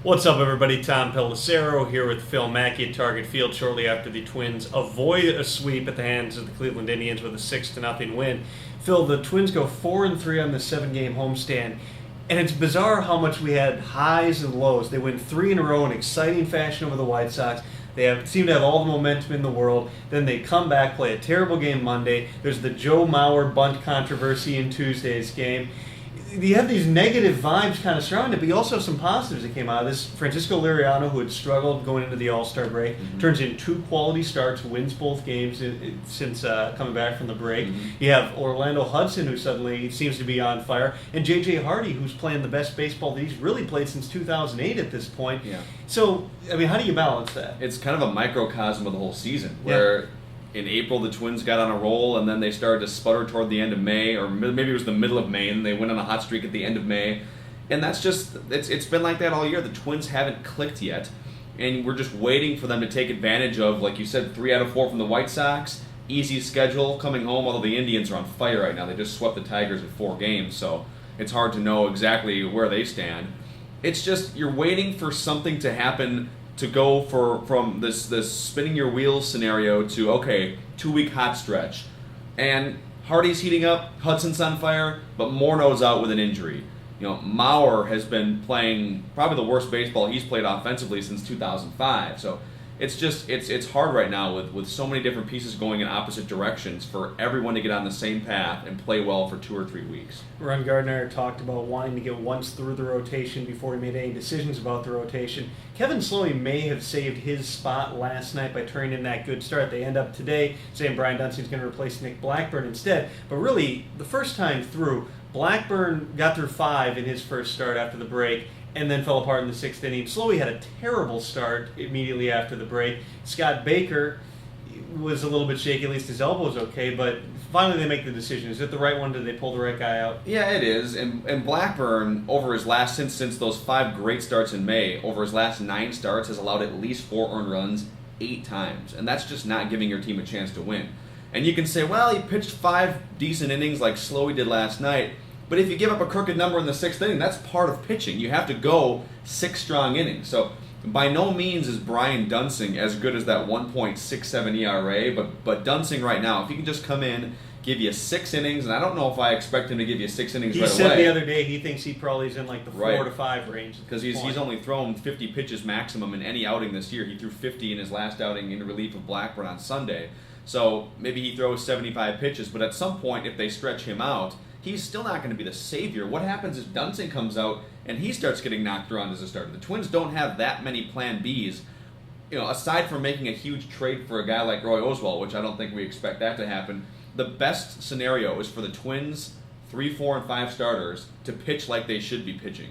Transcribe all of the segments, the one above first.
What's up, everybody? Tom Pelissero here with Phil Mackey at Target Field shortly after the Twins avoid a sweep at the hands of the Cleveland Indians with a 6-0 win. Phil, the Twins go 4-3 on the 7-game homestand, and it's bizarre how much we had highs and lows. They win 3 in a row in exciting fashion over the White Sox. Seem to have all the momentum in the world. Then they come back, play a terrible game Monday. There's the Joe Mauer bunt controversy in Tuesday's game. You have these negative vibes kind of surrounding it, but you also have some positives that came out of this. Francisco Liriano, who had struggled going into the All-Star break, turns in 2 quality starts, wins both games since coming back from the break. You have Orlando Hudson, who suddenly seems to be on fire, and J.J. Hardy, who's playing the best baseball that he's really played since 2008 at this point. Yeah. So, I mean, how do you balance that? It's kind of a microcosm of the whole season, where in April the Twins got on a roll, and then they started to sputter toward the end of May, or maybe it was the middle of May, and they went on a hot streak at the end of May. And that's just, it's been like that all year. The Twins haven't clicked yet, and we're just waiting for them to take advantage of, like you said, 3 out of 4 from the White Sox, easy schedule coming home, although the Indians are on fire right now. They just swept the Tigers in 4 games, so it's hard to know exactly where they stand. It's just, you're waiting for something to happen to go from this spinning your wheels scenario to, okay, 2-week hot stretch. And Hardy's heating up, Hudson's on fire, but Morneau's out with an injury. You know, Mauer has been playing probably the worst baseball he's played offensively since 2005. So it's just, it's hard right now with so many different pieces going in opposite directions for everyone to get on the same path and play well for 2 or 3 weeks. Ron Gardner talked about wanting to get once through the rotation before he made any decisions about the rotation. Kevin Slowey may have saved his spot last night by turning in that good start. They end up today saying Brian Duensing's going to replace Nick Blackburn instead. But really, the first time through, Blackburn got through 5 in his first start after the break, and then fell apart in the 6th inning. Slowey had a terrible start immediately after the break. Scott Baker was a little bit shaky, at least his elbow was okay, but finally they make the decision. Is it the right one? Did they pull the right guy out? Yeah, it is. And Blackburn, over his last, since those 5 great starts in May, over his last 9 starts has allowed at least 4 earned runs 8 times. And that's just not giving your team a chance to win. And you can say, well, he pitched 5 decent innings like Slowey did last night. But if you give up a crooked number in the 6th inning, that's part of pitching. You have to go 6 strong innings. So by no means is Brian Duensing as good as that 1.67 ERA, but Duensing right now, if he can just come in, give you 6 innings, and I don't know if I expect him to give you 6 innings right away. He said the other day he thinks he probably is in like the 4 to 5 range. Because he's only thrown 50 pitches maximum in any outing this year. He threw 50 in his last outing in relief of Blackburn on Sunday. So maybe he throws 75 pitches, but at some point, if they stretch him out, he's still not going to be the savior. What happens if Duensing comes out and he starts getting knocked around as a starter? The Twins don't have that many plan Bs. You know, aside from making a huge trade for a guy like Roy Oswalt, which I don't think we expect that to happen, the best scenario is for the Twins, 3, 4, and 5 starters to pitch like they should be pitching.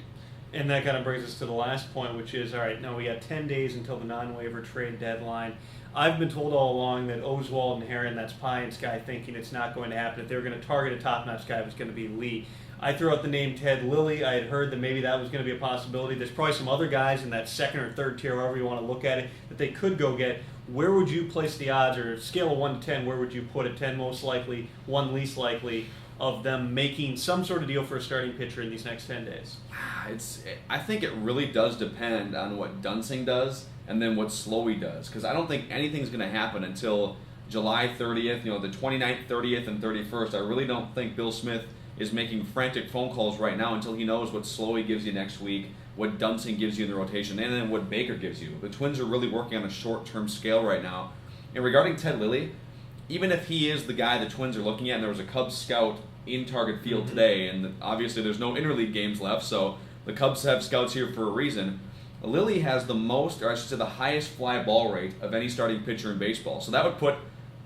And that kind of brings us to the last point, which is, all right, now we got 10 days until the non-waiver trade deadline. I've been told all along that Oswalt and Heron, that's pie in the sky thinking it's not going to happen. If they were going to target a top-notch guy, it was going to be Lee. I threw out the name Ted Lilly. I had heard that maybe that was going to be a possibility. There's probably some other guys in that 2nd or 3rd tier, however you want to look at it, that they could go get. Where would you place the odds, or scale of 1 to 10, where would you put it? 10 most likely, 1 least likely, of them making some sort of deal for a starting pitcher in these next 10 days? I think it really does depend on what Duensing does and then what Slowey does, because I don't think anything's going to happen until July 30th, the 29th, 30th, and 31st. I really don't think Bill Smith is making frantic phone calls right now until he knows what Slowey gives you next week, what Duensing gives you in the rotation, and then what Baker gives you. The Twins are really working on a short-term scale right now. And regarding Ted Lilly, even if he is the guy the Twins are looking at, and there was a Cubs scout in Target Field today, and obviously there's no interleague games left, so the Cubs have scouts here for a reason. Lilly has the most, or I should say the highest fly ball rate of any starting pitcher in baseball. So that would put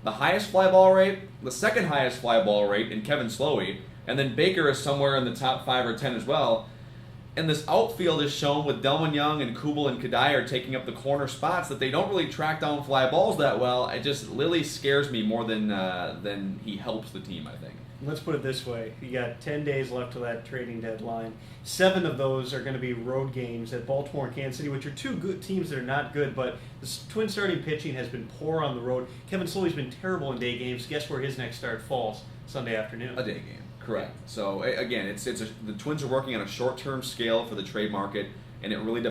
the highest fly ball rate, the 2nd highest fly ball rate in Kevin Slowey, and then Baker is somewhere in the top 5 or 10 as well. And this outfield is shown with Delman Young and Kubel and Kadire taking up the corner spots that they don't really track down fly balls that well. Lilly scares me more than he helps the team, I think. Let's put it this way. You got 10 days left to that trading deadline. 7 of those are going to be road games at Baltimore and Kansas City, which are 2 good teams that are not good, but the Twins starting pitching has been poor on the road. Kevin Slowey's been terrible in day games. Guess where his next start falls? Sunday afternoon. A day game. Correct. So again, the Twins are working on a short-term scale for the trade market, and it really